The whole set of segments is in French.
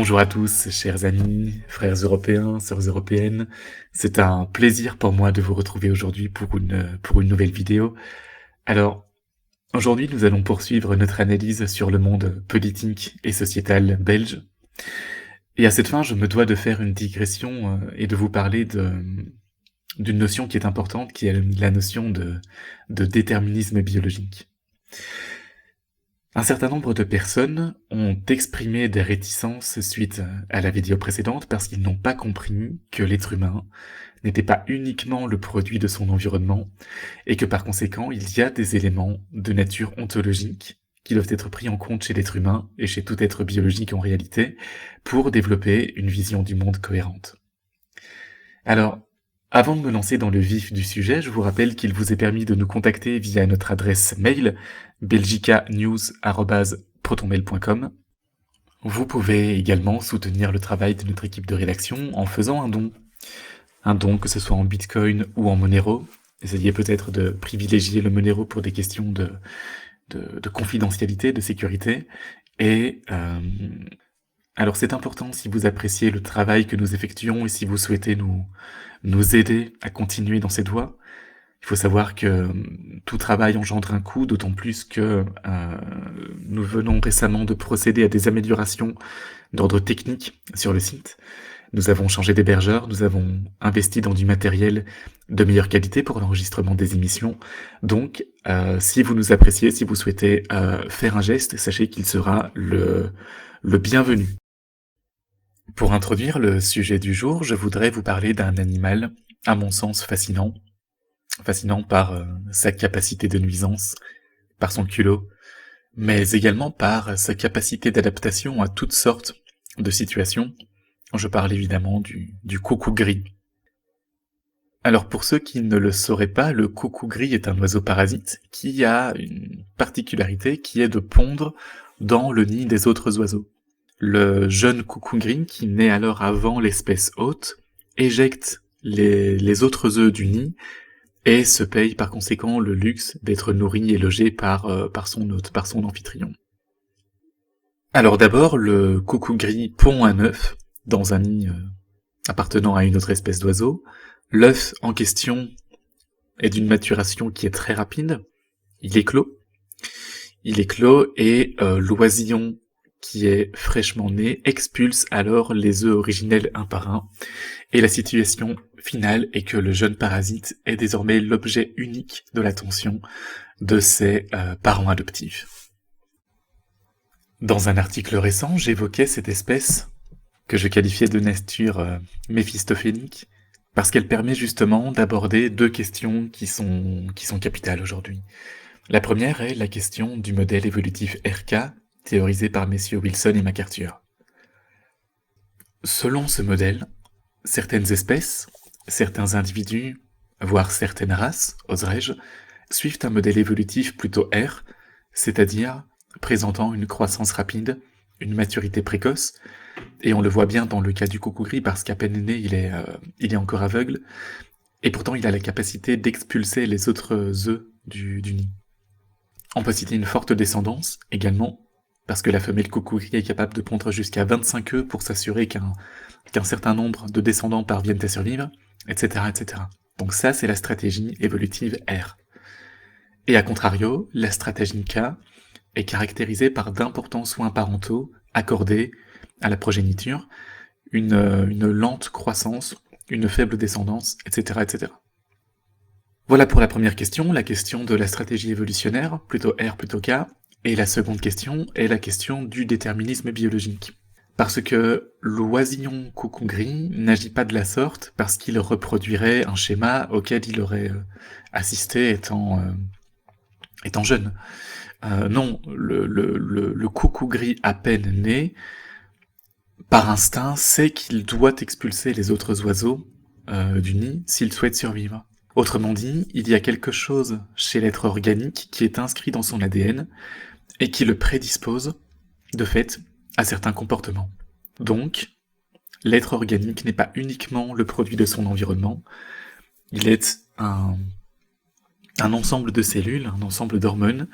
Bonjour à tous, chers amis, frères européens, sœurs européennes. C'est un plaisir pour moi de vous retrouver aujourd'hui pour une nouvelle vidéo. Alors, aujourd'hui, nous allons poursuivre notre analyse sur le monde politique et sociétal belge. Et à cette fin, je me dois de faire une digression et de vous parler d'une notion qui est importante, qui est la notion de déterminisme biologique. Un certain nombre de personnes ont exprimé des réticences suite à la vidéo précédente parce qu'ils n'ont pas compris que l'être humain n'était pas uniquement le produit de son environnement et que par conséquent il y a des éléments de nature ontologique qui doivent être pris en compte chez l'être humain et chez tout être biologique en réalité pour développer une vision du monde cohérente. Alors, avant de me lancer dans le vif du sujet, je vous rappelle qu'il vous est permis de nous contacter via notre adresse mail belgicanews@protonmail.com. Vous pouvez également soutenir le travail de notre équipe de rédaction en faisant un don. Un don, que ce soit en Bitcoin ou en Monero. Essayez peut-être de privilégier le Monero pour des questions de confidentialité, de sécurité. Et alors c'est important si vous appréciez le travail que nous effectuons et si vous souhaitez nous aider à continuer dans cette voie. Il faut savoir que tout travail engendre un coût, d'autant plus que nous venons récemment de procéder à des améliorations d'ordre technique sur le site. Nous avons changé d'hébergeur, nous avons investi dans du matériel de meilleure qualité pour l'enregistrement des émissions. Donc, si vous nous appréciez, si vous souhaitez faire un geste, sachez qu'il sera le bienvenu. Pour introduire le sujet du jour, je voudrais vous parler d'un animal, à mon sens fascinant par sa capacité de nuisance, par son culot, mais également par sa capacité d'adaptation à toutes sortes de situations. Je parle évidemment du coucou gris. Alors pour ceux qui ne le sauraient pas, le coucou gris est un oiseau parasite qui a une particularité qui est de pondre dans le nid des autres oiseaux. Le jeune coucou gris, qui naît alors avant l'espèce hôte, éjecte les autres œufs du nid et se paye par conséquent le luxe d'être nourri et logé par son hôte, par son amphitryon. Alors d'abord, le coucou gris pond un œuf dans un nid appartenant à une autre espèce d'oiseau. L'œuf en question est d'une maturation qui est très rapide. Il éclot et l'oisillon qui est fraîchement né expulse alors les œufs originels un par un. Et la situation finale est que le jeune parasite est désormais l'objet unique de l'attention de ses parents adoptifs. Dans un article récent, j'évoquais cette espèce que je qualifiais de nature méphistophélique, parce qu'elle permet justement d'aborder deux questions qui sont capitales aujourd'hui. La première est la question du modèle évolutif RK, théorisé par messieurs Wilson et MacArthur. Selon ce modèle, certaines espèces, certains individus, voire certaines races, oserais-je, suivent un modèle évolutif plutôt R, c'est-à-dire présentant une croissance rapide, une maturité précoce, et on le voit bien dans le cas du coucou gris parce qu'à peine né, il est encore aveugle, et pourtant il a la capacité d'expulser les autres œufs du nid. On peut citer une forte descendance également, parce que la femelle coucou gris est capable de pondre jusqu'à 25 œufs pour s'assurer qu'un certain nombre de descendants parviennent à survivre, etc., etc. Donc ça, c'est la stratégie évolutive R. Et à contrario, la stratégie K est caractérisée par d'importants soins parentaux accordés à la progéniture, une lente croissance, une faible descendance, etc., etc. Voilà pour la première question, la question de la stratégie évolutionnaire, plutôt R, plutôt K, et la seconde question est la question du déterminisme biologique. Parce que l'oisillon coucou gris n'agit pas de la sorte parce qu'il reproduirait un schéma auquel il aurait assisté étant jeune. Non, le coucou gris à peine né, par instinct, sait qu'il doit expulser les autres oiseaux du nid s'il souhaite survivre. Autrement dit, il y a quelque chose chez l'être organique qui est inscrit dans son ADN et qui le prédispose, de fait, à certains comportements. Donc, l'être organique n'est pas uniquement le produit de son environnement, il est un ensemble de cellules, un ensemble d'hormones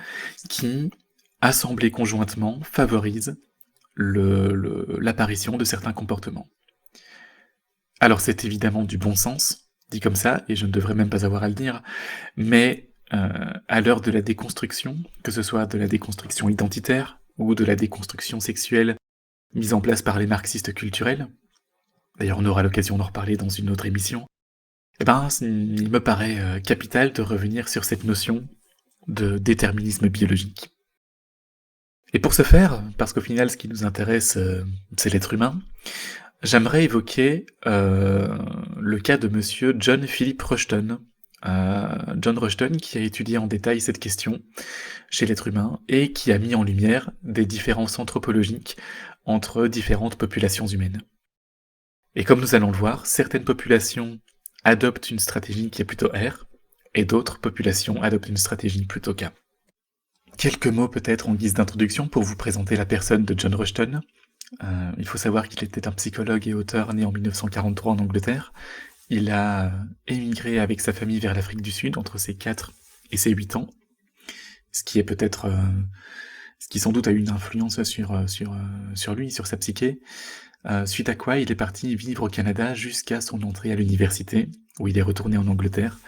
qui, assemblées conjointement, favorisent l'apparition de certains comportements. Alors c'est évidemment du bon sens, dit comme ça, et je ne devrais même pas avoir à le dire, mais à l'heure de la déconstruction, que ce soit de la déconstruction identitaire ou de la déconstruction sexuelle mise en place par les marxistes culturels, d'ailleurs on aura l'occasion d'en reparler dans une autre émission, eh ben, il me paraît capital de revenir sur cette notion de déterminisme biologique. Et pour ce faire, parce qu'au final ce qui nous intéresse c'est l'être humain, j'aimerais évoquer le cas de monsieur John Philip Rushton. John Rushton qui a étudié en détail cette question chez l'être humain et qui a mis en lumière des différences anthropologiques entre différentes populations humaines. Et comme nous allons le voir, certaines populations adoptent une stratégie qui est plutôt R, et d'autres populations adoptent une stratégie plutôt K. Quelques mots peut-être en guise d'introduction pour vous présenter la personne de John Rushton. Il faut savoir qu'il était un psychologue et auteur né en 1943 en Angleterre. Il a émigré avec sa famille vers l'Afrique du Sud entre ses 4 et ses 8 ans, ce qui est peut-être... ce qui sans doute a eu une influence sur lui, sur sa psyché, suite à quoi il est parti vivre au Canada jusqu'à son entrée à l'université, où il est retourné en Angleterre,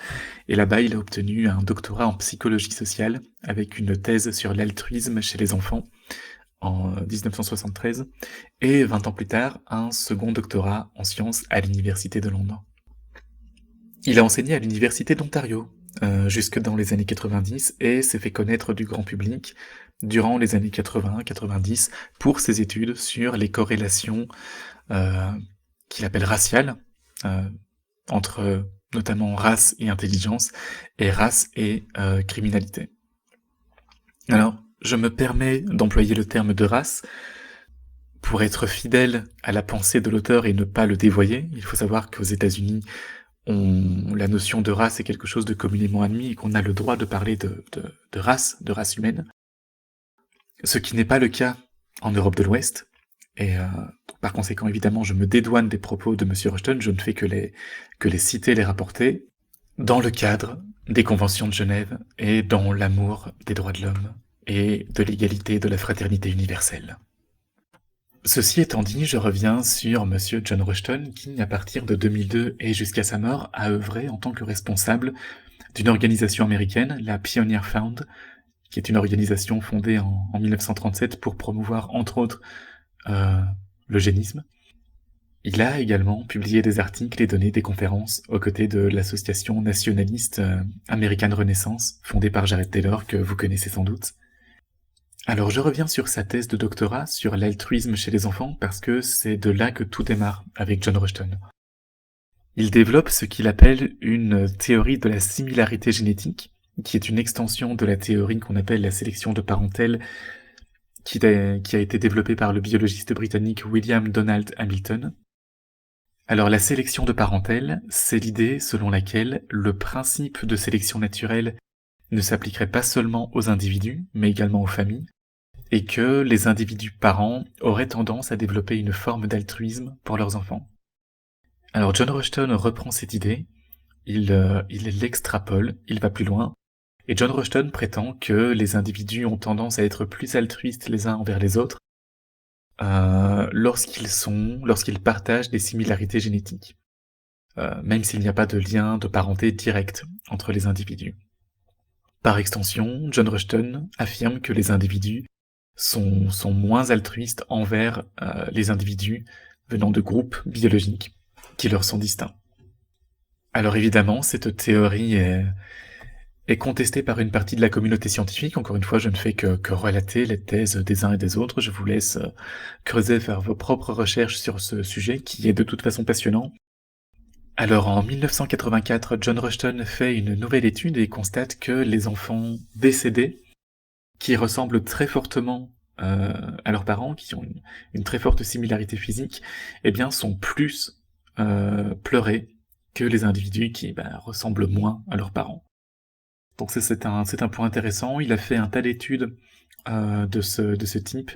et là-bas il a obtenu un doctorat en psychologie sociale, avec une thèse sur l'altruisme chez les enfants, en 1973, et 20 ans plus tard, un second doctorat en sciences à l'université de Londres. Il a enseigné à l'université d'Ontario, jusque dans les années 90, et s'est fait connaître du grand public durant les années 80-90 pour ses études sur les corrélations qu'il appelle raciales, entre notamment race et intelligence, et race et criminalité. Alors, je me permets d'employer le terme de race pour être fidèle à la pensée de l'auteur et ne pas le dévoyer. Il faut savoir qu'aux États-Unis, la notion de race est quelque chose de communément admis et qu'on a le droit de parler de race humaine. Ce qui n'est pas le cas en Europe de l'Ouest. Et par conséquent, évidemment, je me dédouane des propos de monsieur Rushton, je ne fais que les citer, les rapporter, dans le cadre des conventions de Genève et dans l'amour des droits de l'homme et de l'égalité de la fraternité universelle. Ceci étant dit, je reviens sur monsieur John Rushton qui, à partir de 2002 et jusqu'à sa mort, a œuvré en tant que responsable d'une organisation américaine, la Pioneer Fund, qui est une organisation fondée en 1937 pour promouvoir, entre autres, l'eugénisme. Il a également publié des articles et donné des conférences aux côtés de l'association nationaliste American Renaissance, fondée par Jared Taylor, que vous connaissez sans doute. Alors je reviens sur sa thèse de doctorat sur l'altruisme chez les enfants parce que c'est de là que tout démarre avec John Rushton. Il développe ce qu'il appelle une théorie de la similarité génétique, qui est une extension de la théorie qu'on appelle la sélection de parentèle, qui a été développée par le biologiste britannique William Donald Hamilton. Alors la sélection de parentèle, c'est l'idée selon laquelle le principe de sélection naturelle ne s'appliquerait pas seulement aux individus, mais également aux familles, et que les individus parents auraient tendance à développer une forme d'altruisme pour leurs enfants. Alors John Rushton reprend cette idée, il l'extrapole, il va plus loin, et John Rushton prétend que les individus ont tendance à être plus altruistes les uns envers les autres lorsqu'ils partagent des similarités génétiques, même s'il n'y a pas de lien de parenté direct entre les individus. Par extension, John Rushton affirme que les individus sont moins altruistes envers les individus venant de groupes biologiques qui leur sont distincts. Alors évidemment, cette théorie est contestée par une partie de la communauté scientifique. Encore une fois, je ne fais que relater les thèses des uns et des autres. Je vous laisse creuser, faire vos propres recherches sur ce sujet qui est de toute façon passionnant. Alors en 1984, John Rushton fait une nouvelle étude et constate que les enfants décédés, qui ressemblent très fortement à leurs parents, qui ont une très forte similarité physique, eh bien sont plus pleurés que les individus qui ressemblent moins à leurs parents. Donc c'est un point intéressant. Il a fait un tas d'études de ce type.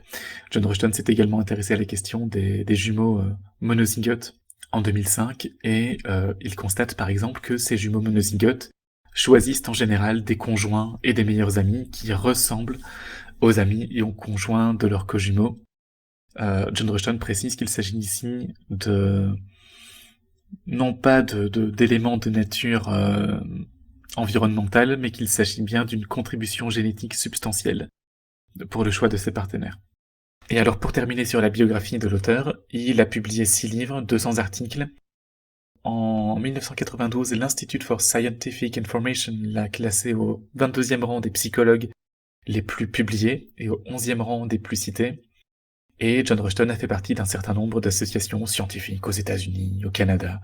John Rushton s'est également intéressé à la question des jumeaux monozygotes en 2005, et il constate par exemple que ces jumeaux monozygotes choisissent en général des conjoints et des meilleurs amis qui ressemblent aux amis et aux conjoints de leurs cojumeaux, John Rushton précise qu'il s'agit ici non pas d'éléments de nature environnementale, mais qu'il s'agit bien d'une contribution génétique substantielle pour le choix de ses partenaires. Et alors, pour terminer sur la biographie de l'auteur, il a publié 6 livres, 200 articles. En 1992, l'Institute for Scientific Information l'a classé au 22e rang des psychologues les plus publiés et au 11e rang des plus cités. Et John Rushton a fait partie d'un certain nombre d'associations scientifiques aux États-Unis, au Canada,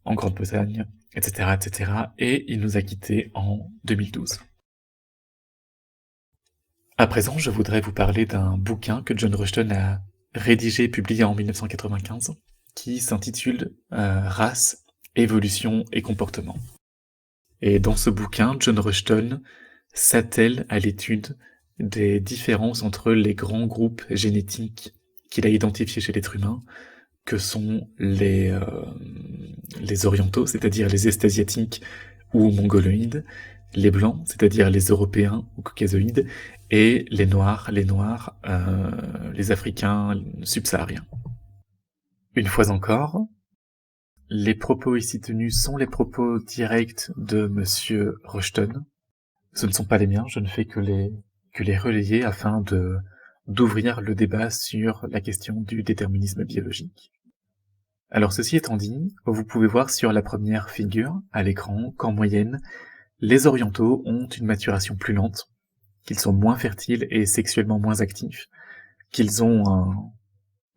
en Grande-Bretagne, etc., etc. Et il nous a quittés en 2012. À présent, je voudrais vous parler d'un bouquin que John Rushton a rédigé et publié en 1995, qui s'intitule Race, évolution et comportement. Et dans ce bouquin, John Rushton s'attelle à l'étude des différences entre les grands groupes génétiques qu'il a identifiés chez l'être humain, que sont les orientaux, c'est-à-dire les est-asiatiques ou mongoloïdes, les blancs, c'est-à-dire les européens ou caucasoïdes, et les noirs, les africains subsahariens. Une fois encore, les propos ici tenus sont les propos directs de Monsieur Rushton. Ce ne sont pas les miens, je ne fais que les relayer afin d'ouvrir le débat sur la question du déterminisme biologique. Alors ceci étant dit, vous pouvez voir sur la première figure à l'écran qu'en moyenne, les orientaux ont une maturation plus lente, qu'ils sont moins fertiles et sexuellement moins actifs, qu'ils ont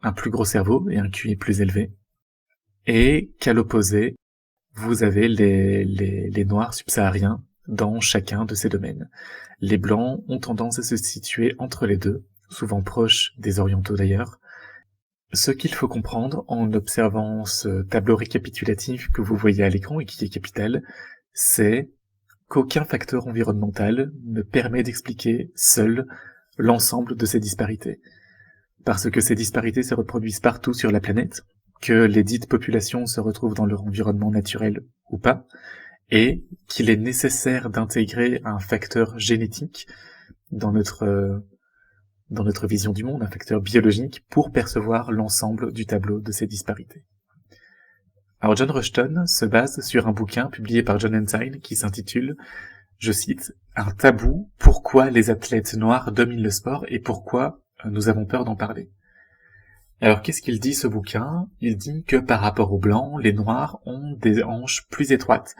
un plus gros cerveau et un QI plus élevé, et qu'à l'opposé, vous avez les noirs subsahariens dans chacun de ces domaines. Les blancs ont tendance à se situer entre les deux, souvent proches des orientaux d'ailleurs. Ce qu'il faut comprendre en observant ce tableau récapitulatif que vous voyez à l'écran et qui est capital, c'est qu'aucun facteur environnemental ne permet d'expliquer seul l'ensemble de ces disparités. Parce que ces disparités se reproduisent partout sur la planète, que les dites populations se retrouvent dans leur environnement naturel ou pas, et qu'il est nécessaire d'intégrer un facteur génétique dans notre vision du monde, un facteur biologique, pour percevoir l'ensemble du tableau de ces disparités. Alors John Rushton se base sur un bouquin publié par John Ensign qui s'intitule, je cite, « Un tabou, pourquoi les athlètes noirs dominent le sport et pourquoi nous avons peur d'en parler ». Alors qu'est-ce qu'il dit ce bouquin ? Il dit que par rapport aux blancs, les noirs ont des hanches plus étroites,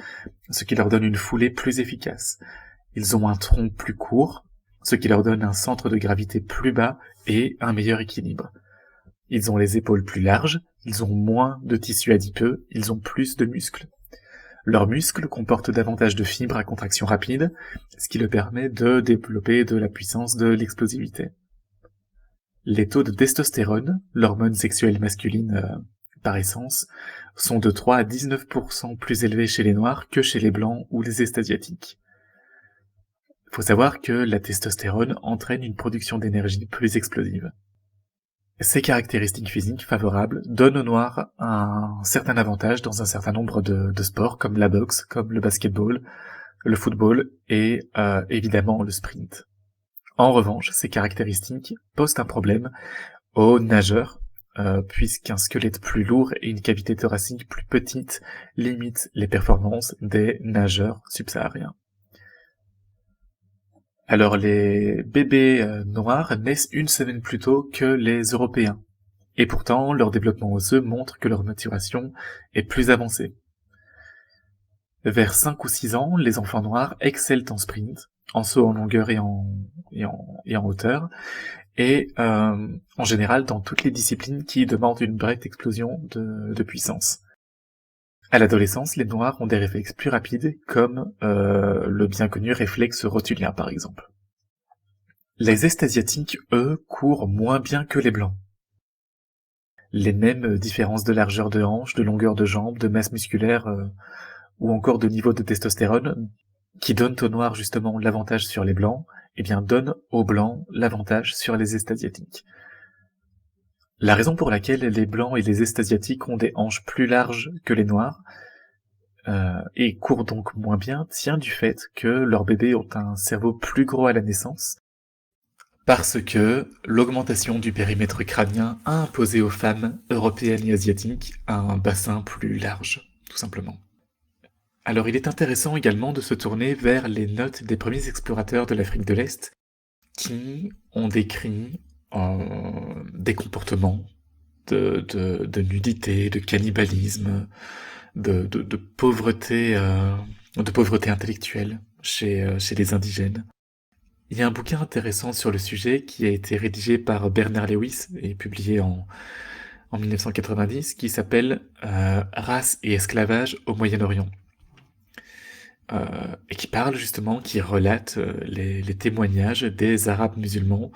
ce qui leur donne une foulée plus efficace. Ils ont un tronc plus court, ce qui leur donne un centre de gravité plus bas et un meilleur équilibre. Ils ont les épaules plus larges, ils ont moins de tissu adipeux, ils ont plus de muscles. Leurs muscles comportent davantage de fibres à contraction rapide, ce qui leur permet de développer de la puissance, de l'explosivité. Les taux de testostérone, l'hormone sexuelle masculine par essence, sont de 3 à 19% plus élevés chez les noirs que chez les blancs ou les est-asiatiques. Il faut savoir que la testostérone entraîne une production d'énergie plus explosive. Ces caractéristiques physiques favorables donnent aux noirs un certain avantage dans un certain nombre de sports, comme la boxe, comme le basketball, le football et évidemment le sprint. En revanche, ces caractéristiques posent un problème aux nageurs, puisqu'un squelette plus lourd et une cavité thoracique plus petite limitent les performances des nageurs subsahariens. Alors les bébés noirs naissent une semaine plus tôt que les Européens, et pourtant leur développement osseux montre que leur maturation est plus avancée. Vers 5 ou 6 ans, les enfants noirs excellent en sprint, en saut en longueur et en hauteur, et en général dans toutes les disciplines qui demandent une brève explosion de puissance. À l'adolescence, les noirs ont des réflexes plus rapides, comme le bien connu réflexe rotulien par exemple. Les est-asiatiques, eux, courent moins bien que les blancs. Les mêmes différences de largeur de hanche, de longueur de jambe, de masse musculaire ou encore de niveau de testostérone, qui donnent aux noirs justement l'avantage sur les blancs, eh bien donnent aux blancs l'avantage sur les est-asiatiques. La raison pour laquelle les blancs et les est-asiatiques ont des hanches plus larges que les noirs et courent donc moins bien tient du fait que leurs bébés ont un cerveau plus gros à la naissance, Parce que l'augmentation du périmètre crânien a imposé aux femmes européennes et asiatiques un bassin plus large, tout simplement. Alors il est intéressant également de se tourner vers les notes des premiers explorateurs de l'Afrique de l'Est qui ont décrit des comportements de nudité, de cannibalisme, de pauvreté intellectuelle chez les indigènes. Il y a un bouquin intéressant sur le sujet qui a été rédigé par Bernard Lewis et publié en 1990 qui s'appelle Race et esclavage au Moyen-Orient. Et qui parle justement, qui relate les témoignages des Arabes musulmans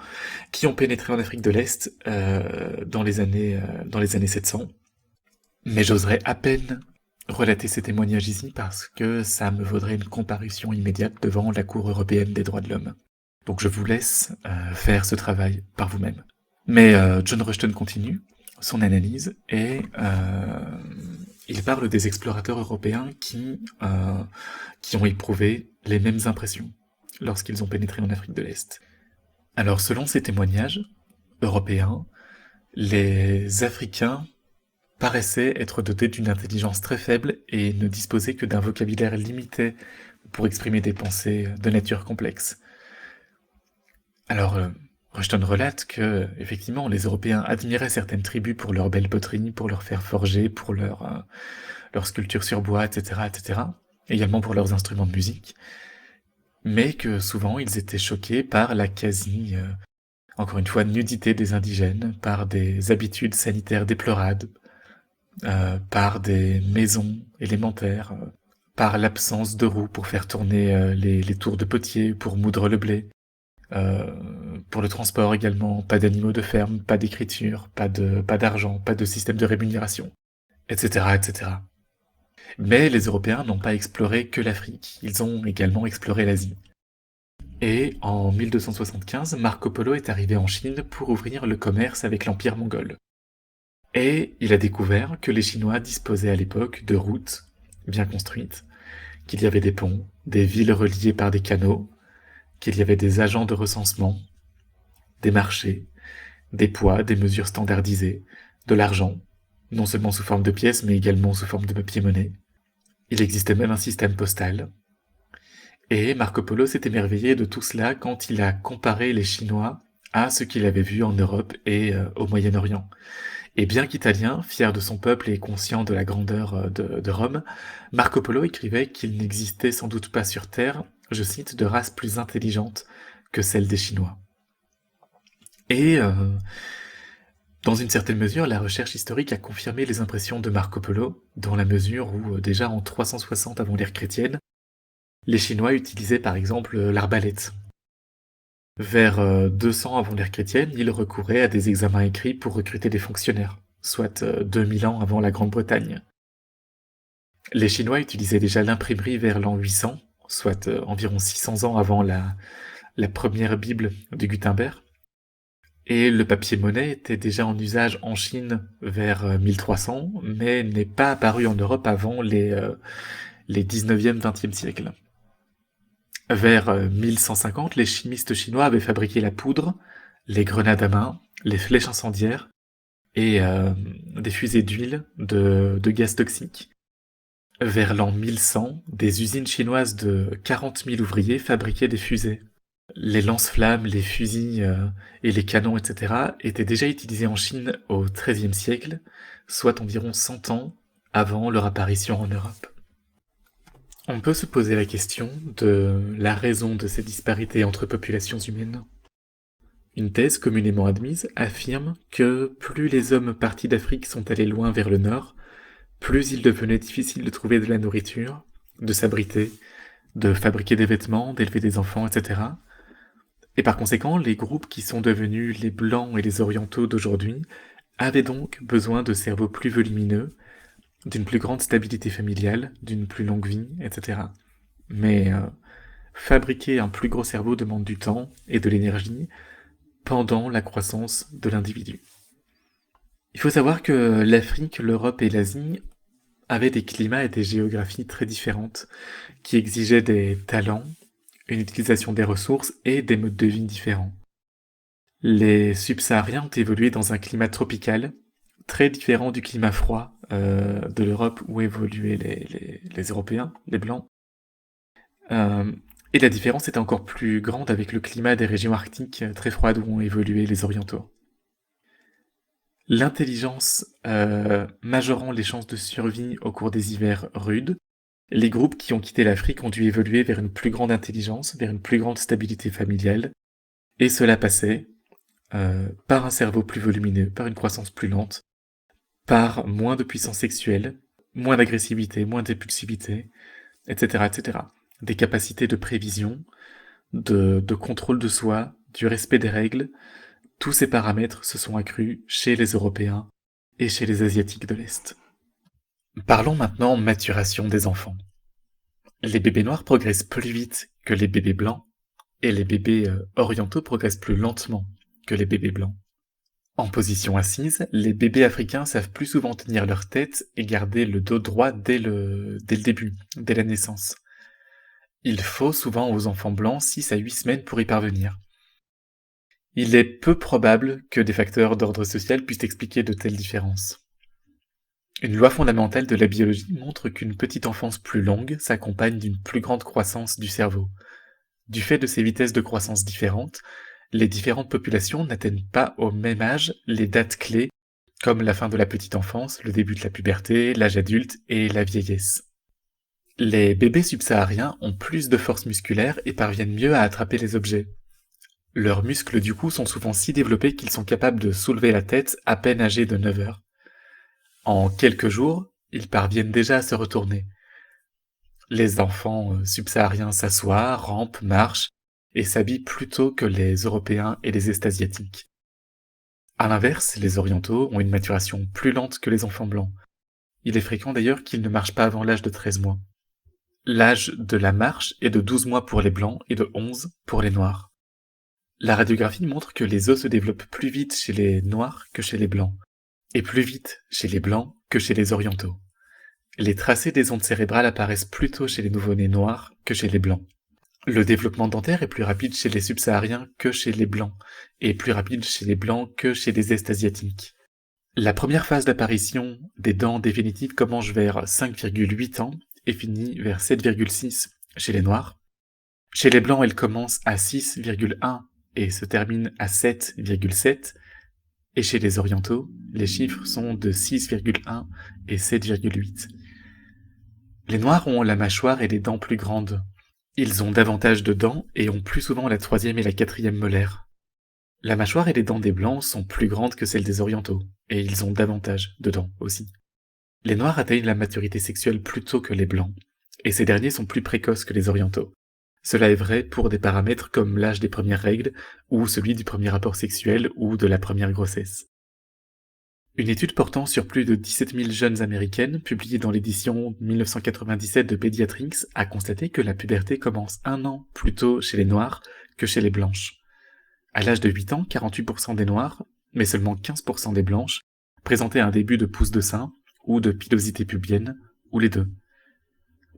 qui ont pénétré en Afrique de l'Est dans les années 700. Mais j'oserais à peine relater ces témoignages ici parce que ça me vaudrait une comparution immédiate devant la Cour européenne des droits de l'homme. Donc je vous laisse faire ce travail par vous-même. Mais John Rushton continue son analyse et il parle des explorateurs européens qui ont éprouvé les mêmes impressions lorsqu'ils ont pénétré en Afrique de l'Est. Alors selon ces témoignages européens, les Africains paraissaient être dotés d'une intelligence très faible et ne disposaient que d'un vocabulaire limité pour exprimer des pensées de nature complexe. Alors, Rushton relate que, effectivement, les Européens admiraient certaines tribus pour leurs belles poteries, pour leur fer forgé, pour leur sculpture sur bois, etc., etc., également pour leurs instruments de musique, mais que souvent ils étaient choqués par la encore une fois, nudité des indigènes, par des habitudes sanitaires déplorables, par des maisons élémentaires, par l'absence de roues pour faire tourner les tours de potier, pour moudre le blé, pour le transport également, pas d'animaux de ferme, pas d'écriture, pas d'argent, pas de système de rémunération, etc., etc. Mais les Européens n'ont pas exploré que l'Afrique, ils ont également exploré l'Asie. Et en 1275, Marco Polo est arrivé en Chine pour ouvrir le commerce avec l'Empire mongol. Et il a découvert que les Chinois disposaient à l'époque de routes bien construites, qu'il y avait des ponts, des villes reliées par des canaux, qu'il y avait des agents de recensement, des marchés, des poids, des mesures standardisées, de l'argent, non seulement sous forme de pièces, mais également sous forme de papier-monnaie. Il existait même un système postal. Et Marco Polo s'est émerveillé de tout cela quand il a comparé les Chinois à ce qu'il avait vu en Europe et au Moyen-Orient. Et bien qu'italien, fier de son peuple et conscient de la grandeur de Rome, Marco Polo écrivait qu'il n'existait sans doute pas sur Terre, je cite, de race plus intelligente que celle des Chinois. Et dans une certaine mesure, la recherche historique a confirmé les impressions de Marco Polo, dans la mesure où, déjà en 360 avant l'ère chrétienne, les Chinois utilisaient par exemple l'arbalète. Vers 200 avant l'ère chrétienne, ils recouraient à des examens écrits pour recruter des fonctionnaires, soit 2000 ans avant la Grande-Bretagne. Les Chinois utilisaient déjà l'imprimerie vers l'an 800, soit environ 600 ans avant la première Bible de Gutenberg. Et le papier-monnaie était déjà en usage en Chine vers 1300, mais n'est pas apparu en Europe avant les 19e, 20e siècles. Vers 1150, les chimistes chinois avaient fabriqué la poudre, les grenades à main, les flèches incendiaires et des fusées d'huile de gaz toxiques. Vers l'an 1100, des usines chinoises de 40 000 ouvriers fabriquaient des fusées. Les lance-flammes, les fusils et les canons, etc. étaient déjà utilisés en Chine au XIIIe siècle, soit environ 100 ans avant leur apparition en Europe. On peut se poser la question de la raison de ces disparités entre populations humaines. Une thèse communément admise affirme que plus les hommes partis d'Afrique sont allés loin vers le nord, plus il devenait difficile de trouver de la nourriture, de s'abriter, de fabriquer des vêtements, d'élever des enfants, etc. Et par conséquent, les groupes qui sont devenus les blancs et les orientaux d'aujourd'hui avaient donc besoin de cerveaux plus volumineux, d'une plus grande stabilité familiale, d'une plus longue vie, etc. Mais fabriquer un plus gros cerveau demande du temps et de l'énergie pendant la croissance de l'individu. Il faut savoir que l'Afrique, l'Europe et l'Asie avaient des climats et des géographies très différentes, qui exigeaient des talents, une utilisation des ressources et des modes de vie différents. Les subsahariens ont évolué dans un climat tropical, très différent du climat froid de l'Europe où évoluaient les Européens, les Blancs. Euh, et la différence est encore plus grande avec le climat des régions arctiques très froides où ont évolué les Orientaux. L'intelligence majorant les chances de survie au cours des hivers rudes, les groupes qui ont quitté l'Afrique ont dû évoluer vers une plus grande intelligence, vers une plus grande stabilité familiale, et cela passait par un cerveau plus volumineux, par une croissance plus lente, par moins de puissance sexuelle, moins d'agressivité, moins d'impulsivité, etc., etc. Des capacités de prévision, de contrôle de soi, du respect des règles, tous ces paramètres se sont accrus chez les Européens et chez les Asiatiques de l'Est. Parlons maintenant maturation des enfants. Les bébés noirs progressent plus vite que les bébés blancs, et les bébés orientaux progressent plus lentement que les bébés blancs. En position assise, les bébés africains savent plus souvent tenir leur tête et garder le dos droit dès le début, dès la naissance. Il faut souvent aux enfants blancs 6 à 8 semaines pour y parvenir. Il est peu probable que des facteurs d'ordre social puissent expliquer de telles différences. Une loi fondamentale de la biologie montre qu'une petite enfance plus longue s'accompagne d'une plus grande croissance du cerveau. Du fait de ces vitesses de croissance différentes, les différentes populations n'atteignent pas au même âge les dates clés, comme la fin de la petite enfance, le début de la puberté, l'âge adulte et la vieillesse. Les bébés subsahariens ont plus de force musculaire et parviennent mieux à attraper les objets. Leurs muscles du cou sont souvent si développés qu'ils sont capables de soulever la tête à peine âgés de 9 heures. En quelques jours, ils parviennent déjà à se retourner. Les enfants subsahariens s'assoient, rampent, marchent et s'habillent plus tôt que les Européens et les Est-Asiatiques. À l'inverse, les Orientaux ont une maturation plus lente que les enfants blancs. Il est fréquent d'ailleurs qu'ils ne marchent pas avant l'âge de 13 mois. L'âge de la marche est de 12 mois pour les blancs et de 11 pour les noirs. La radiographie montre que les os se développent plus vite chez les noirs que chez les blancs, et plus vite chez les blancs que chez les orientaux. Les tracés des ondes cérébrales apparaissent plus tôt chez les nouveau-nés noirs que chez les blancs. Le développement dentaire est plus rapide chez les subsahariens que chez les blancs, et plus rapide chez les blancs que chez les est-asiatiques. La première phase d'apparition des dents définitives commence vers 5,8 ans et finit vers 7,6 chez les noirs. Chez les blancs, elle commence à 6,1 et se termine à 7,7, et chez les orientaux, les chiffres sont de 6,1 et 7,8. Les noirs ont la mâchoire et les dents plus grandes. Ils ont davantage de dents et ont plus souvent la troisième et la quatrième molaire. La mâchoire et les dents des blancs sont plus grandes que celles des orientaux, et ils ont davantage de dents aussi. Les noirs atteignent la maturité sexuelle plus tôt que les blancs, et ces derniers sont plus précoces que les orientaux. Cela est vrai pour des paramètres comme l'âge des premières règles, ou celui du premier rapport sexuel, ou de la première grossesse. Une étude portant sur plus de 17 000 jeunes américaines, publiée dans l'édition 1997 de Pediatrics, a constaté que la puberté commence 1 an plus tôt chez les noirs que chez les blanches. À l'âge de 8 ans, 48% des noirs, mais seulement 15% des blanches, présentaient un début de pousse de sein, ou de pilosité pubienne, ou les deux.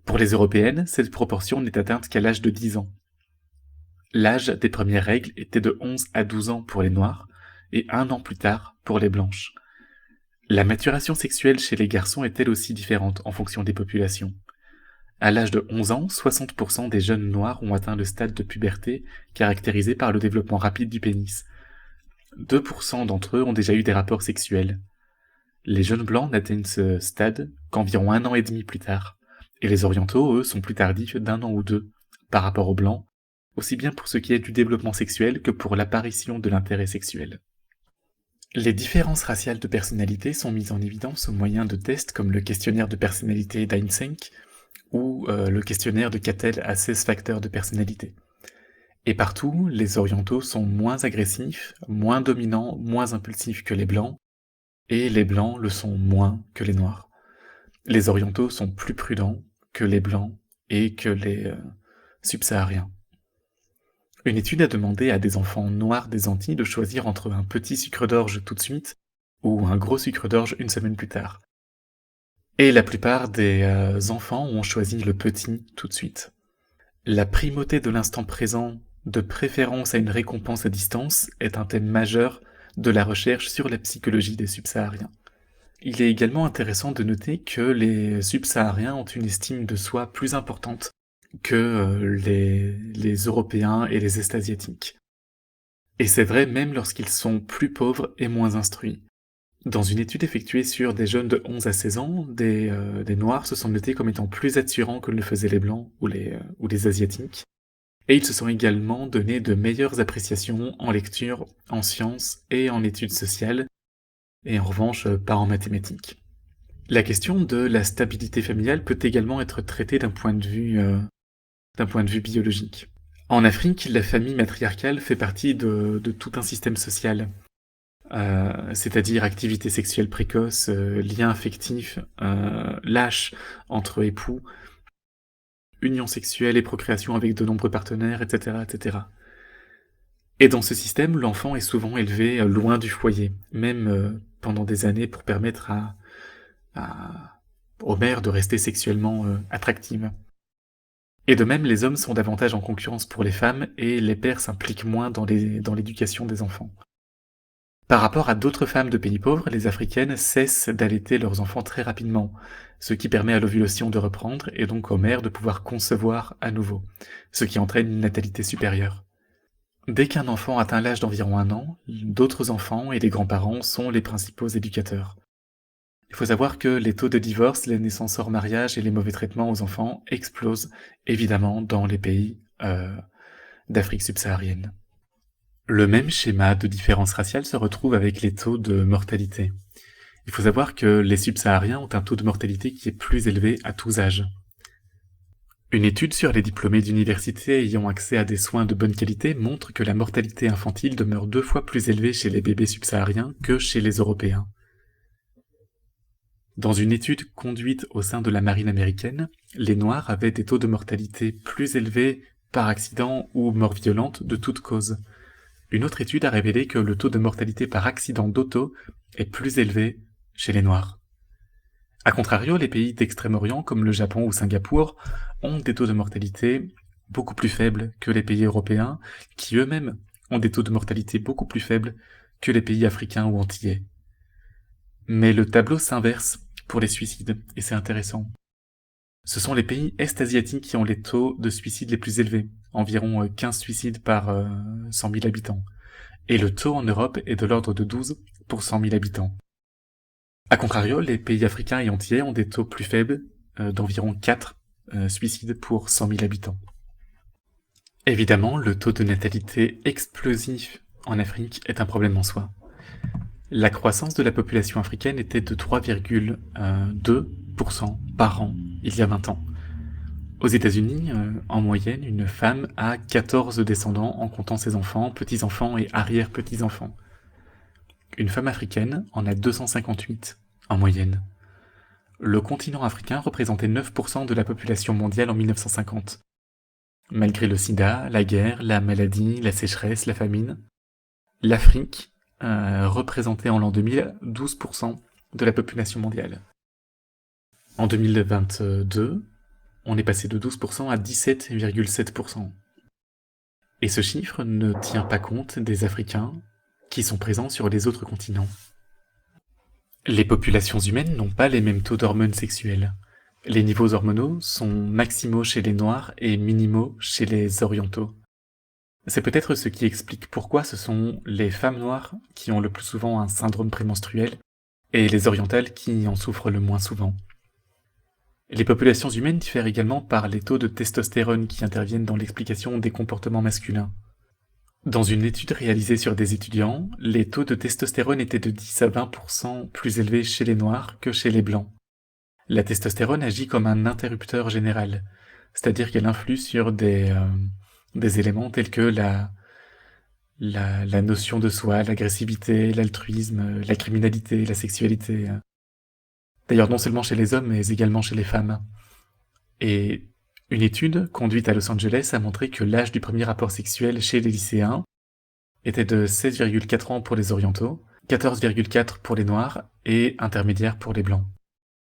Pour les européennes, cette proportion n'est atteinte qu'à l'âge de 10 ans. L'âge des premières règles était de 11 à 12 ans pour les noirs, et 1 an plus tard pour les blanches. La maturation sexuelle chez les garçons est elle aussi différente en fonction des populations. À l'âge de 11 ans, 60% des jeunes noirs ont atteint le stade de puberté caractérisé par le développement rapide du pénis. 2% d'entre eux ont déjà eu des rapports sexuels. Les jeunes blancs n'atteignent ce stade qu'environ 1 an et demi plus tard, et les orientaux, eux, sont plus tardifs d'1 an ou 2 par rapport aux blancs, aussi bien pour ce qui est du développement sexuel que pour l'apparition de l'intérêt sexuel. Les différences raciales de personnalité sont mises en évidence au moyen de tests comme le questionnaire de personnalité d'Eysenck ou le questionnaire de Cattell à 16 facteurs de personnalité. Et partout, les orientaux sont moins agressifs, moins dominants, moins impulsifs que les blancs, et les blancs le sont moins que les noirs. Les orientaux sont plus prudents que les blancs et que les subsahariens. Une étude a demandé à des enfants noirs des Antilles de choisir entre un petit sucre d'orge tout de suite ou un gros sucre d'orge une semaine plus tard. Et la plupart des enfants ont choisi le petit tout de suite. La primauté de l'instant présent de préférence à une récompense à distance, est un thème majeur de la recherche sur la psychologie des subsahariens. Il est également intéressant de noter que les subsahariens ont une estime de soi plus importante que les Européens et les Est-asiatiques. Et c'est vrai même lorsqu'ils sont plus pauvres et moins instruits. Dans une étude effectuée sur des jeunes de 11 à 16 ans, des Noirs se sont notés comme étant plus attirants que ne le faisaient les Blancs ou les Asiatiques, et ils se sont également donné de meilleures appréciations en lecture, en sciences et en études sociales, et en revanche pas en mathématiques. La question de la stabilité familiale peut également être traitée d'un point de vue biologique. En Afrique, la famille matriarcale fait partie de tout un système social, c'est-à-dire activité sexuelle précoce, liens affectifs, lâches entre époux, union sexuelle et procréation avec de nombreux partenaires, etc., etc. Et dans ce système, l'enfant est souvent élevé loin du foyer, même pendant des années pour permettre aux mères de rester sexuellement attractives. Et de même, les hommes sont davantage en concurrence pour les femmes et les pères s'impliquent moins dans l'éducation des enfants. Par rapport à d'autres femmes de pays pauvres, les africaines cessent d'allaiter leurs enfants très rapidement, ce qui permet à l'ovulation de reprendre et donc aux mères de pouvoir concevoir à nouveau, ce qui entraîne une natalité supérieure. Dès qu'un enfant atteint l'âge d'environ 1 an, d'autres enfants et les grands-parents sont les principaux éducateurs. Il faut savoir que les taux de divorce, les naissances hors mariage et les mauvais traitements aux enfants explosent évidemment dans les pays d'Afrique subsaharienne. Le même schéma de différence raciale se retrouve avec les taux de mortalité. Il faut savoir que les subsahariens ont un taux de mortalité qui est plus élevé à tous âges. Une étude sur les diplômés d'université ayant accès à des soins de bonne qualité montre que la mortalité infantile demeure 2 fois plus élevée chez les bébés subsahariens que chez les Européens. Dans une étude conduite au sein de la marine américaine, les Noirs avaient des taux de mortalité plus élevés par accident ou mort violente de toute cause. Une autre étude a révélé que le taux de mortalité par accident d'auto est plus élevé chez les Noirs. A contrario, les pays d'Extrême-Orient comme le Japon ou Singapour ont des taux de mortalité beaucoup plus faibles que les pays européens, qui eux-mêmes ont des taux de mortalité beaucoup plus faibles que les pays africains ou antillais. Mais le tableau s'inverse pour les suicides, et c'est intéressant. Ce sont les pays est-asiatiques qui ont les taux de suicide les plus élevés, environ 15 suicides par 100 000 habitants, et le taux en Europe est de l'ordre de 12 pour 100 000 habitants. A contrario, les pays africains et antillais ont des taux plus faibles, d'environ 4 suicides pour 100 000 habitants. Évidemment, le taux de natalité explosif en Afrique est un problème en soi. La croissance de la population africaine était de 3,2% par an il y a 20 ans. Aux États-Unis, en moyenne, une femme a 14 descendants en comptant ses enfants, petits-enfants et arrière-petits-enfants. Une femme africaine en a 258 en moyenne. Le continent africain représentait 9% de la population mondiale en 1950. Malgré le sida, la guerre, la maladie, la sécheresse, la famine, l'Afrique représentait en l'an 2000 12% de la population mondiale. En 2022, on est passé de 12% à 17,7%. Et ce chiffre ne tient pas compte des Africains qui sont présents sur les autres continents. Les populations humaines n'ont pas les mêmes taux d'hormones sexuelles. Les niveaux hormonaux sont maximaux chez les Noirs et minimaux chez les Orientaux. C'est peut-être ce qui explique pourquoi ce sont les femmes noires qui ont le plus souvent un syndrome prémenstruel et les orientales qui en souffrent le moins souvent. Les populations humaines diffèrent également par les taux de testostérone qui interviennent dans l'explication des comportements masculins. Dans une étude réalisée sur des étudiants, les taux de testostérone étaient de 10 à 20% plus élevés chez les noirs que chez les blancs. La testostérone agit comme un interrupteur général, c'est-à-dire qu'elle influe sur des éléments tels que la notion de soi, l'agressivité, l'altruisme, la criminalité, la sexualité. D'ailleurs, non seulement chez les hommes, mais également chez les femmes. Et une étude conduite à Los Angeles a montré que l'âge du premier rapport sexuel chez les lycéens était de 16,4 ans pour les orientaux, 14,4 pour les noirs et intermédiaire pour les blancs.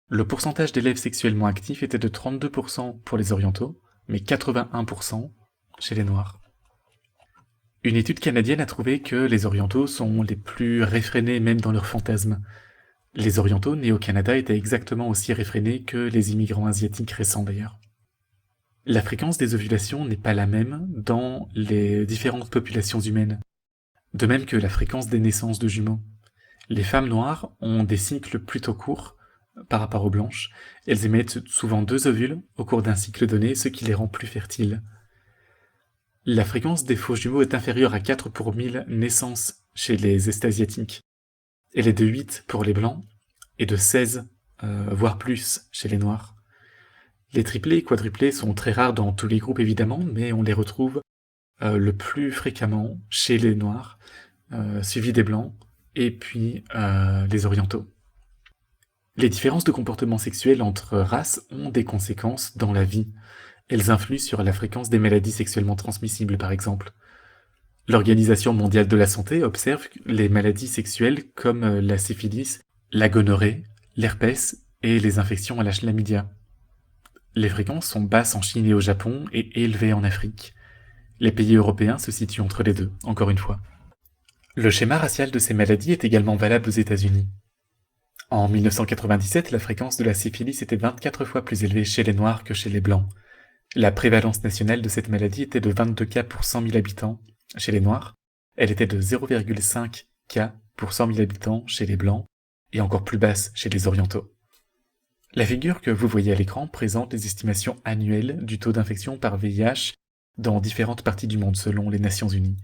Le pourcentage d'élèves sexuellement actifs était de 32% pour les orientaux, mais 81% chez les noirs. Une étude canadienne a trouvé que les orientaux sont les plus réfrénés même dans leurs fantasmes. Les orientaux nés au Canada étaient exactement aussi réfrénés que les immigrants asiatiques récents d'ailleurs. La fréquence des ovulations n'est pas la même dans les différentes populations humaines, de même que la fréquence des naissances de jumeaux. Les femmes noires ont des cycles plutôt courts par rapport aux blanches. Elles émettent souvent 2 ovules au cours d'un cycle donné, ce qui les rend plus fertiles. La fréquence des faux jumeaux est inférieure à 4 pour 1000 naissances chez les Est-asiatiques. Elle est de 8 pour les blancs et de 16, voire plus, chez les noirs. Les triplés et quadruplés sont très rares dans tous les groupes évidemment, mais on les retrouve le plus fréquemment chez les noirs, suivis des blancs, et puis les orientaux. Les différences de comportement sexuel entre races ont des conséquences dans la vie. Elles influent sur la fréquence des maladies sexuellement transmissibles, par exemple. L'Organisation mondiale de la santé observe les maladies sexuelles comme la syphilis, la gonorrhée, l'herpès et les infections à la chlamydia. Les fréquences sont basses en Chine et au Japon et élevées en Afrique. Les pays européens se situent entre les deux, encore une fois. Le schéma racial de ces maladies est également valable aux États-Unis. En 1997, la fréquence de la syphilis était 24 fois plus élevée chez les Noirs que chez les Blancs. La prévalence nationale de cette maladie était de 22 cas pour 100 000 habitants chez les Noirs. Elle était de 0,5 cas pour 100 000 habitants chez les Blancs et encore plus basse chez les Orientaux. La figure que vous voyez à l'écran présente les estimations annuelles du taux d'infection par VIH dans différentes parties du monde selon les Nations Unies.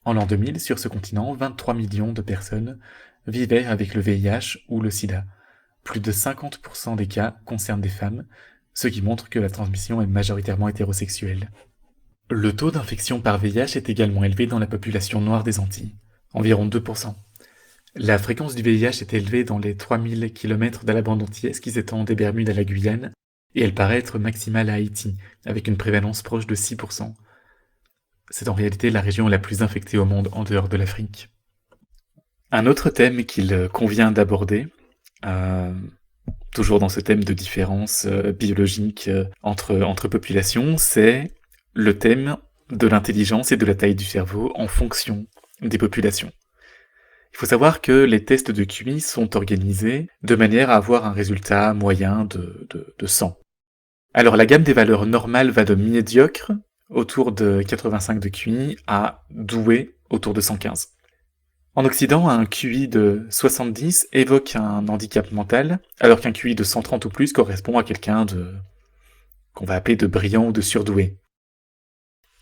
En l'an 2000, sur ce continent, 23 millions de personnes vivaient avec le VIH ou le sida. Plus de 50% des cas concernent des femmes, ce qui montre que la transmission est majoritairement hétérosexuelle. Le taux d'infection par VIH est également élevé dans la population noire des Antilles, environ 2%. La fréquence du VIH est élevée dans les 3000 km de la bande antillaise qui s'étend des Bermudes à la Guyane, et elle paraît être maximale à Haïti, avec une prévalence proche de 6%. C'est en réalité la région la plus infectée au monde en dehors de l'Afrique. Un autre thème qu'il convient d'aborder, toujours dans ce thème de différence biologique entre populations, c'est le thème de l'intelligence et de la taille du cerveau en fonction des populations. Il faut savoir que les tests de QI sont organisés de manière à avoir un résultat moyen de 100. Alors la gamme des valeurs normales va de médiocre, autour de 85 de QI, à doué, autour de 115. En Occident, un QI de 70 évoque un handicap mental, alors qu'un QI de 130 ou plus correspond à quelqu'un qu'on va appeler de brillant ou de surdoué.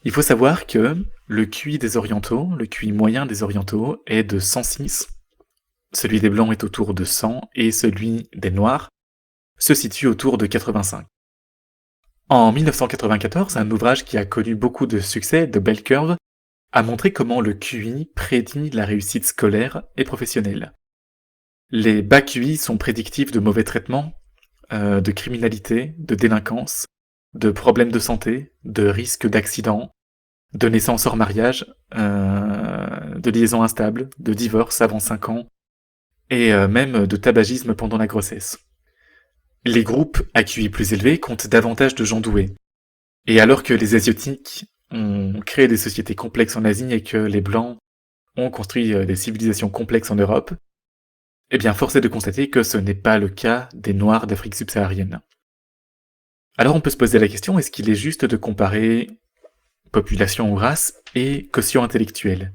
Il faut savoir que le QI des orientaux, le QI moyen des orientaux, est de 106, celui des blancs est autour de 100, et celui des noirs se situe autour de 85. En 1994, un ouvrage qui a connu beaucoup de succès, The Bell Curve, a montré comment le QI prédit la réussite scolaire et professionnelle. Les bas QI sont prédictifs de mauvais traitements, de criminalité, de délinquance, de problèmes de santé, de risques d'accidents, de naissance hors mariage, de liaisons instables, de divorce avant 5 ans, et même de tabagisme pendant la grossesse. Les groupes à QI plus élevés comptent davantage de gens doués. Et alors que les Asiatiques ont créé des sociétés complexes en Asie et que les Blancs ont construit des civilisations complexes en Europe, eh bien force est de constater que ce n'est pas le cas des Noirs d'Afrique subsaharienne. Alors on peut se poser la question, est-ce qu'il est juste de comparer population ou race et quotient intellectuel?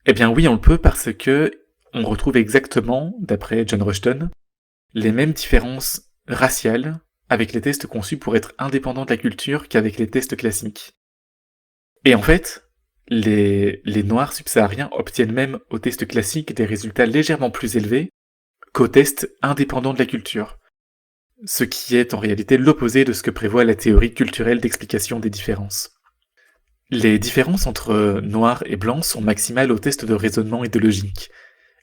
Eh bien oui, on le peut parce que on retrouve exactement, d'après John Rushton, les mêmes différences raciales avec les tests conçus pour être indépendants de la culture qu'avec les tests classiques. Et en fait, les Noirs subsahariens obtiennent même aux tests classiques des résultats légèrement plus élevés qu'aux tests indépendants de la culture, ce qui est en réalité l'opposé de ce que prévoit la théorie culturelle d'explication des différences. Les différences entre noirs et blancs sont maximales aux tests de raisonnement et de logique.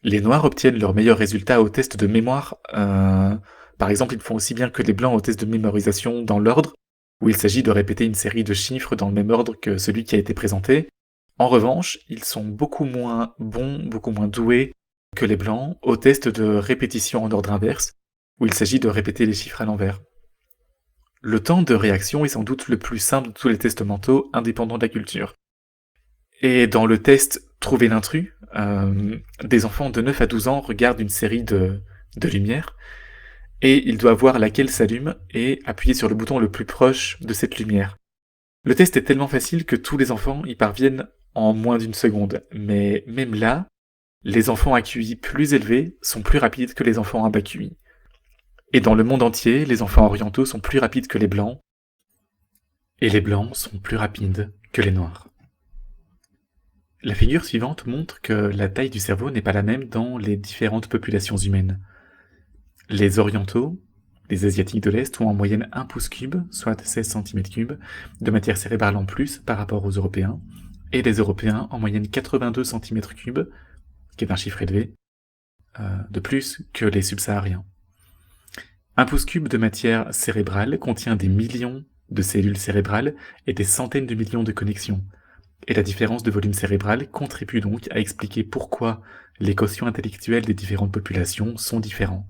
Les noirs obtiennent leurs meilleurs résultats aux tests de mémoire. Par exemple, ils font aussi bien que les blancs aux tests de mémorisation dans l'ordre, où il s'agit de répéter une série de chiffres dans le même ordre que celui qui a été présenté. En revanche, ils sont beaucoup moins bons, beaucoup moins doués que les blancs aux tests de répétition en ordre inverse, où il s'agit de répéter les chiffres à l'envers. Le temps de réaction est sans doute le plus simple de tous les tests mentaux indépendants de la culture. Et dans le test Trouver l'intrus, des enfants de 9 à 12 ans regardent une série de lumières, et ils doivent voir laquelle s'allume et appuyer sur le bouton le plus proche de cette lumière. Le test est tellement facile que tous les enfants y parviennent en moins d'une seconde, mais même là, les enfants à QI plus élevés sont plus rapides que les enfants à bas QI. Et dans le monde entier, les enfants orientaux sont plus rapides que les blancs, et les blancs sont plus rapides que les noirs. La figure suivante montre que la taille du cerveau n'est pas la même dans les différentes populations humaines. Les orientaux, les asiatiques de l'Est, ont en moyenne 1 pouce cube, soit 16 cm3, de matière cérébrale en plus par rapport aux Européens, et les Européens en moyenne 82 cm3, qui est un chiffre élevé, de plus que les subsahariens. 1 pouce cube de matière cérébrale contient des millions de cellules cérébrales et des centaines de millions de connexions. Et la différence de volume cérébral contribue donc à expliquer pourquoi les quotients intellectuels des différentes populations sont différents.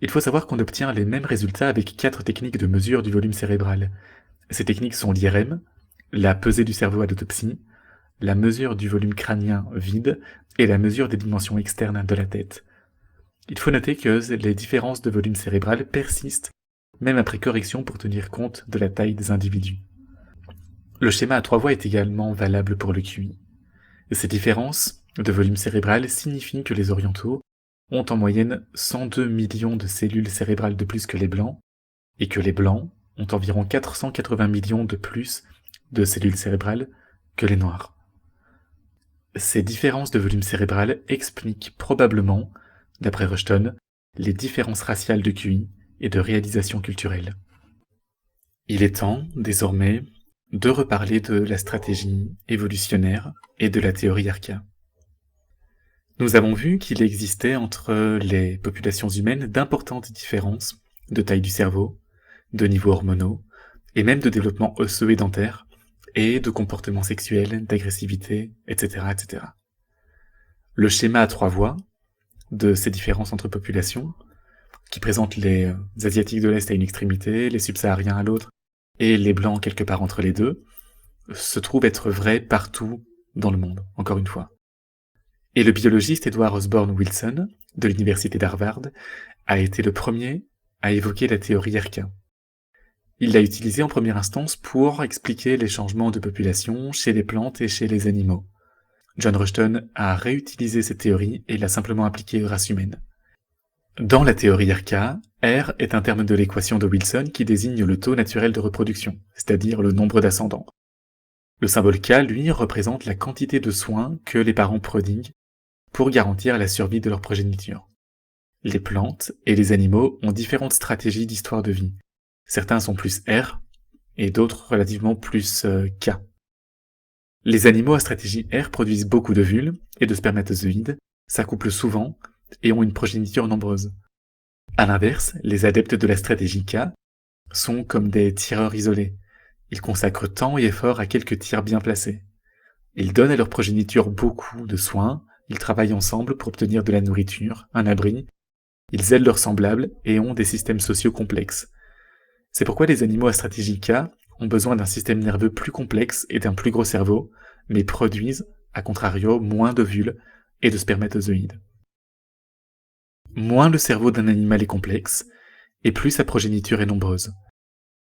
Il faut savoir qu'on obtient les mêmes résultats avec 4 techniques de mesure du volume cérébral. Ces techniques sont l'IRM, la pesée du cerveau à l'autopsie, la mesure du volume crânien vide et la mesure des dimensions externes de la tête. Il faut noter que les différences de volume cérébral persistent même après correction pour tenir compte de la taille des individus. Le schéma à 3 voies est également valable pour le QI. Ces différences de volume cérébral signifient que les orientaux ont en moyenne 102 millions de cellules cérébrales de plus que les blancs, et que les blancs ont environ 480 millions de plus de cellules cérébrales que les noirs. Ces différences de volume cérébral expliquent probablement, d'après Rushton, les différences raciales de QI et de réalisation culturelle. Il est temps, désormais, de reparler de la stratégie évolutionnaire et de la théorie ARCA. Nous avons vu qu'il existait entre les populations humaines d'importantes différences de taille du cerveau, de niveaux hormonaux, et même de développement osseux et dentaire, et de comportement sexuel, d'agressivité, etc., etc. Le schéma à 3 voies de ces différences entre populations, qui présente les Asiatiques de l'Est à une extrémité, les subsahariens à l'autre, et les blancs quelque part entre les deux, se trouve être vrai partout dans le monde, encore une fois. Et le biologiste Edward Osborne Wilson, de l'université d'Harvard, a été le premier à évoquer la théorie RK. Il l'a utilisée en première instance pour expliquer les changements de population chez les plantes et chez les animaux. John Rushton a réutilisé cette théorie et l'a simplement appliquée aux races humaines. Dans la théorie RK, R est un terme de l'équation de Wilson qui désigne le taux naturel de reproduction, c'est-à-dire le nombre d'ascendants. Le symbole K, lui, représente la quantité de soins que les parents prodiguent pour garantir la survie de leur progéniture. Les plantes et les animaux ont différentes stratégies d'histoire de vie. Certains sont plus R et d'autres relativement plus K. Les animaux à stratégie R produisent beaucoup d'ovules et de spermatozoïdes, s'accouplent souvent et ont une progéniture nombreuse. À l'inverse, les adeptes de la stratégie K sont comme des tireurs isolés. Ils consacrent temps et effort à quelques tirs bien placés. Ils donnent à leur progéniture beaucoup de soins, ils travaillent ensemble pour obtenir de la nourriture, un abri, ils aident leurs semblables et ont des systèmes sociaux complexes. C'est pourquoi les animaux à stratégie K ont besoin d'un système nerveux plus complexe et d'un plus gros cerveau, mais produisent, à contrario, moins d'ovules et de spermatozoïdes. Moins le cerveau d'un animal est complexe, et plus sa progéniture est nombreuse.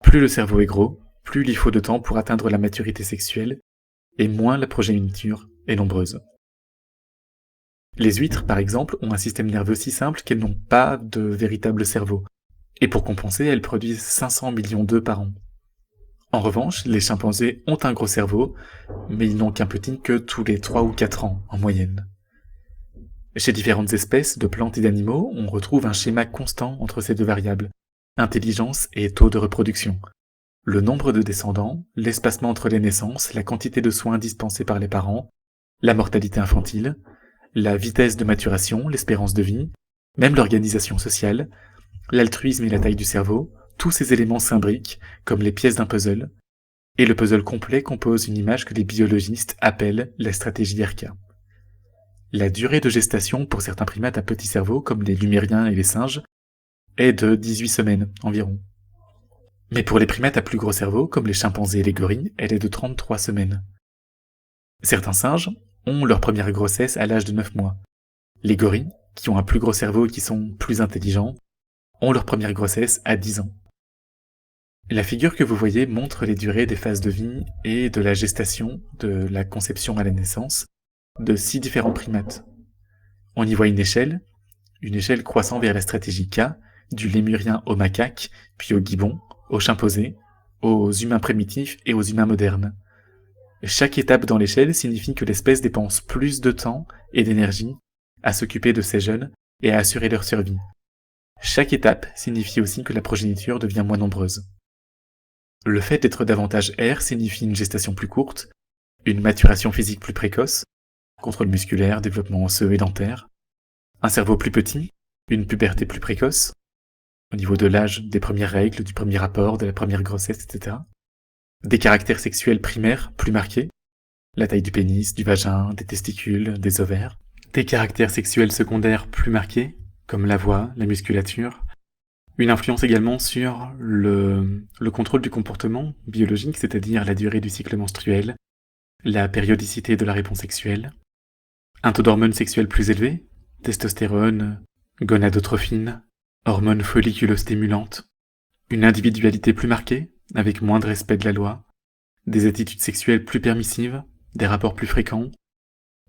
Plus le cerveau est gros, plus il faut de temps pour atteindre la maturité sexuelle, et moins la progéniture est nombreuse. Les huîtres, par exemple, ont un système nerveux si simple qu'elles n'ont pas de véritable cerveau, et pour compenser, elles produisent 500 millions d'œufs par an. En revanche, les chimpanzés ont un gros cerveau, mais ils n'ont qu'un petit que tous les 3 ou 4 ans, en moyenne. Chez différentes espèces de plantes et d'animaux, on retrouve un schéma constant entre ces deux variables, intelligence et taux de reproduction. Le nombre de descendants, l'espacement entre les naissances, la quantité de soins dispensés par les parents, la mortalité infantile, la vitesse de maturation, l'espérance de vie, même l'organisation sociale, l'altruisme et la taille du cerveau, tous ces éléments s'imbriquent comme les pièces d'un puzzle, et le puzzle complet compose une image que les biologistes appellent la stratégie RK. La durée de gestation pour certains primates à petit cerveau, comme les lumériens et les singes, est de 18 semaines environ. Mais pour les primates à plus gros cerveau, comme les chimpanzés et les gorilles, elle est de 33 semaines. Certains singes ont leur première grossesse à l'âge de 9 mois. Les gorilles, qui ont un plus gros cerveau et qui sont plus intelligents, ont leur première grossesse à 10 ans. La figure que vous voyez montre les durées des phases de vie et de la gestation, de la conception à la naissance, de 6 différents primates. On y voit une échelle croissant vers la stratégie K, du lémurien au macaque, puis au gibbon, au chimpanzé, aux humains primitifs et aux humains modernes. Chaque étape dans l'échelle signifie que l'espèce dépense plus de temps et d'énergie à s'occuper de ses jeunes et à assurer leur survie. Chaque étape signifie aussi que la progéniture devient moins nombreuse. Le fait d'être davantage R signifie une gestation plus courte, une maturation physique plus précoce, contrôle musculaire, développement osseux et dentaire, un cerveau plus petit, une puberté plus précoce, au niveau de l'âge, des premières règles, du premier rapport, de la première grossesse, etc. Des caractères sexuels primaires plus marqués, la taille du pénis, du vagin, des testicules, des ovaires. Des caractères sexuels secondaires plus marqués, comme la voix, la musculature. Une influence également sur le contrôle du comportement biologique, c'est-à-dire la durée du cycle menstruel, la périodicité de la réponse sexuelle. Un taux d'hormones sexuelles plus élevé, testostérone, gonadotrophine, hormones folliculostimulantes. Une individualité plus marquée, avec moins de respect de la loi. Des attitudes sexuelles plus permissives, des rapports plus fréquents,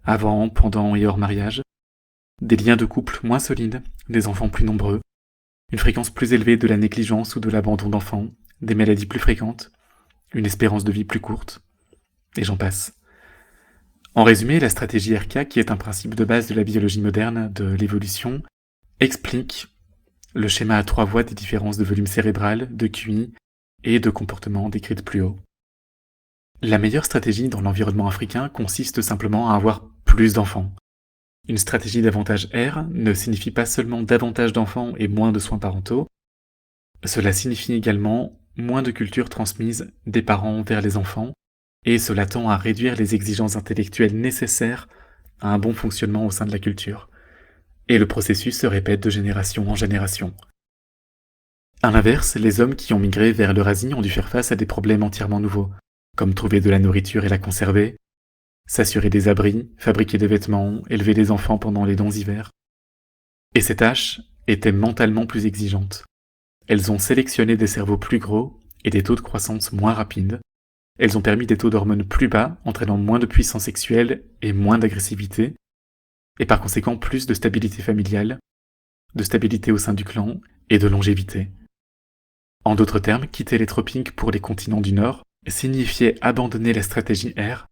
avant, pendant et hors mariage. Des liens de couple moins solides, des enfants plus nombreux. Une fréquence plus élevée de la négligence ou de l'abandon d'enfants, des maladies plus fréquentes, une espérance de vie plus courte, et j'en passe. En résumé, la stratégie RK, qui est un principe de base de la biologie moderne de l'évolution, explique le schéma à 3 voies des différences de volume cérébral, de QI et de comportement décrites plus haut. La meilleure stratégie dans l'environnement africain consiste simplement à avoir plus d'enfants. Une stratégie d'avantage R ne signifie pas seulement davantage d'enfants et moins de soins parentaux, cela signifie également moins de culture transmise des parents vers les enfants, et cela tend à réduire les exigences intellectuelles nécessaires à un bon fonctionnement au sein de la culture. Et le processus se répète de génération en génération. À l'inverse, les hommes qui ont migré vers l'Eurasie ont dû faire face à des problèmes entièrement nouveaux, comme trouver de la nourriture et la conserver, s'assurer des abris, fabriquer des vêtements, élever des enfants pendant les longs hivers. Et ces tâches étaient mentalement plus exigeantes. Elles ont sélectionné des cerveaux plus gros et des taux de croissance moins rapides. Elles ont permis des taux d'hormones plus bas, entraînant moins de puissance sexuelle et moins d'agressivité, et par conséquent plus de stabilité familiale, de stabilité au sein du clan et de longévité. En d'autres termes, quitter les tropiques pour les continents du Nord signifiait abandonner la stratégie R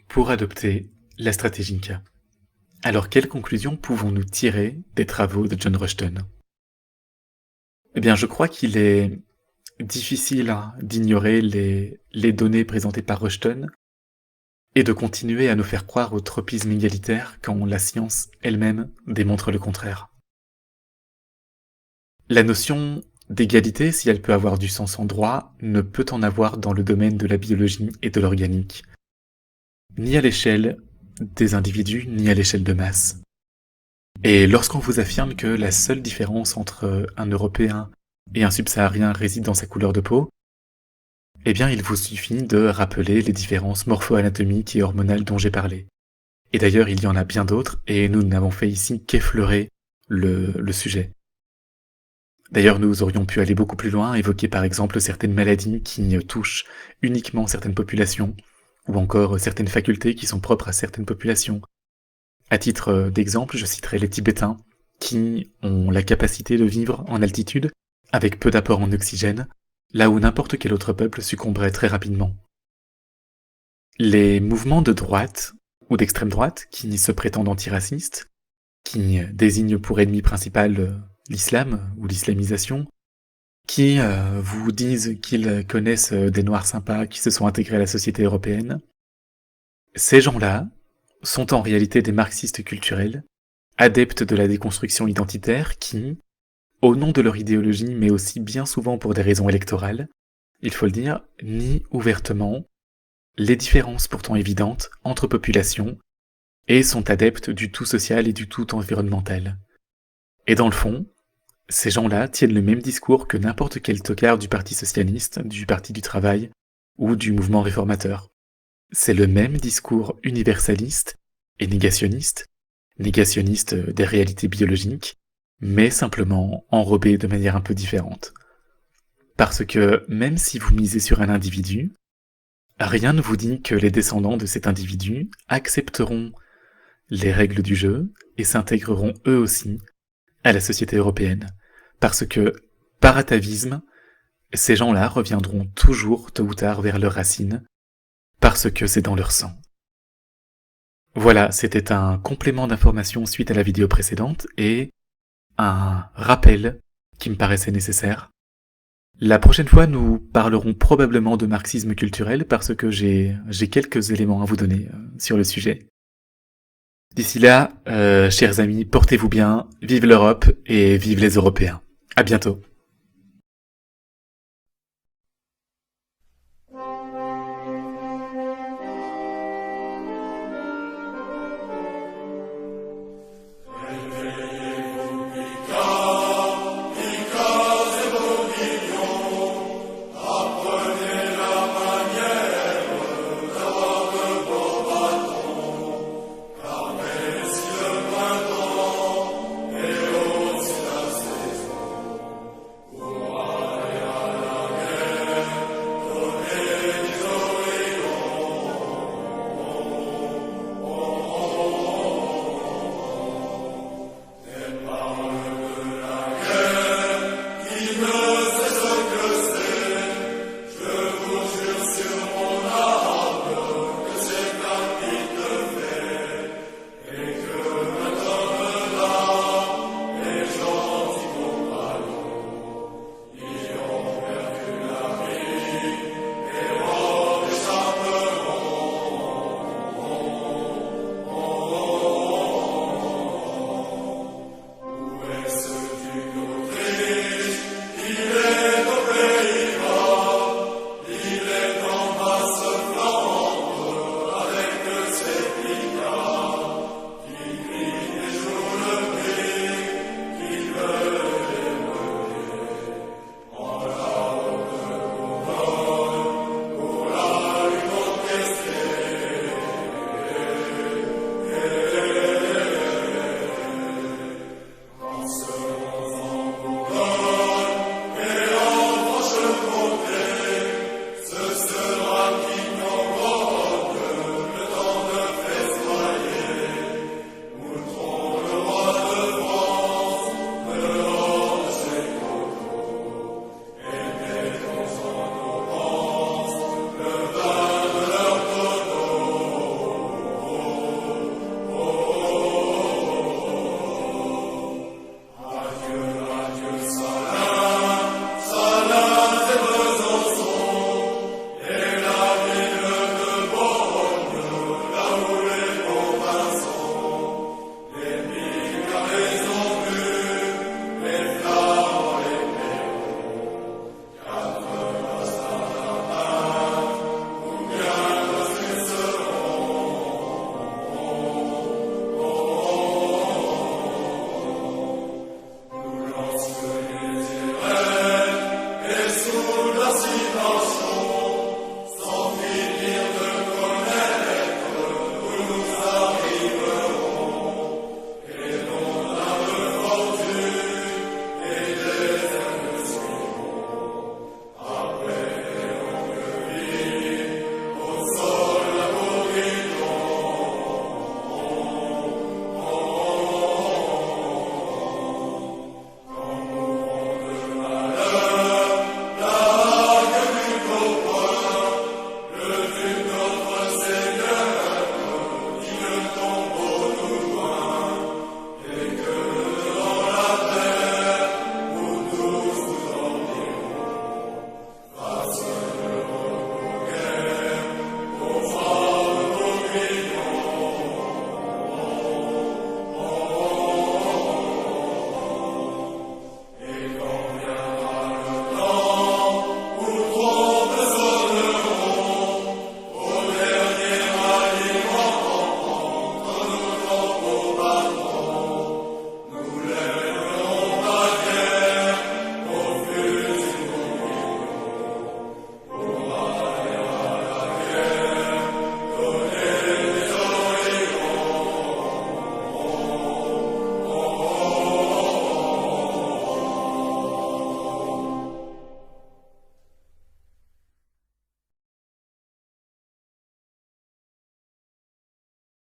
pour adopter la stratégie K. Alors quelles conclusions pouvons-nous tirer des travaux de John Rushton ? Eh bien, je crois qu'il est difficile d'ignorer les données présentées par Rushton et de continuer à nous faire croire au tropisme égalitaire quand la science elle-même démontre le contraire. La notion d'égalité, si elle peut avoir du sens en droit, ne peut en avoir dans le domaine de la biologie et de l'organique, ni à l'échelle des individus, ni à l'échelle de masse. Et lorsqu'on vous affirme que la seule différence entre un Européen et un subsaharien réside dans sa couleur de peau, eh bien il vous suffit de rappeler les différences morpho-anatomiques et hormonales dont j'ai parlé. Et d'ailleurs il y en a bien d'autres, et nous n'avons fait ici qu'effleurer le sujet. D'ailleurs nous aurions pu aller beaucoup plus loin, évoquer par exemple certaines maladies qui touchent uniquement certaines populations, ou encore certaines facultés qui sont propres à certaines populations. À titre d'exemple, je citerai les Tibétains, qui ont la capacité de vivre en altitude, avec peu d'apport en oxygène, là où n'importe quel autre peuple succomberait très rapidement. Les mouvements de droite, ou d'extrême droite, qui se prétendent antiracistes, qui désignent pour ennemi principal l'islam ou l'islamisation, qui vous disent qu'ils connaissent des noirs sympas qui se sont intégrés à la société européenne, ces gens-là sont en réalité des marxistes culturels, adeptes de la déconstruction identitaire qui, au nom de leur idéologie, mais aussi bien souvent pour des raisons électorales, il faut le dire, nient ouvertement les différences pourtant évidentes entre populations et sont adeptes du tout social et du tout environnemental. Et dans le fond, ces gens-là tiennent le même discours que n'importe quel tocard du Parti socialiste, du Parti du travail ou du mouvement réformateur. C'est le même discours universaliste et négationniste des réalités biologiques, mais simplement enrobé de manière un peu différente. Parce que même si vous misez sur un individu, rien ne vous dit que les descendants de cet individu accepteront les règles du jeu et s'intégreront eux aussi à la société européenne. Parce que, par atavisme, ces gens-là reviendront toujours tôt ou tard vers leurs racines, parce que c'est dans leur sang. Voilà, c'était un complément d'information suite à la vidéo précédente et un rappel qui me paraissait nécessaire. La prochaine fois, nous parlerons probablement de marxisme culturel parce que j'ai quelques éléments à vous donner sur le sujet. D'ici là, chers amis, portez-vous bien, vive l'Europe et vive les Européens. À bientôt.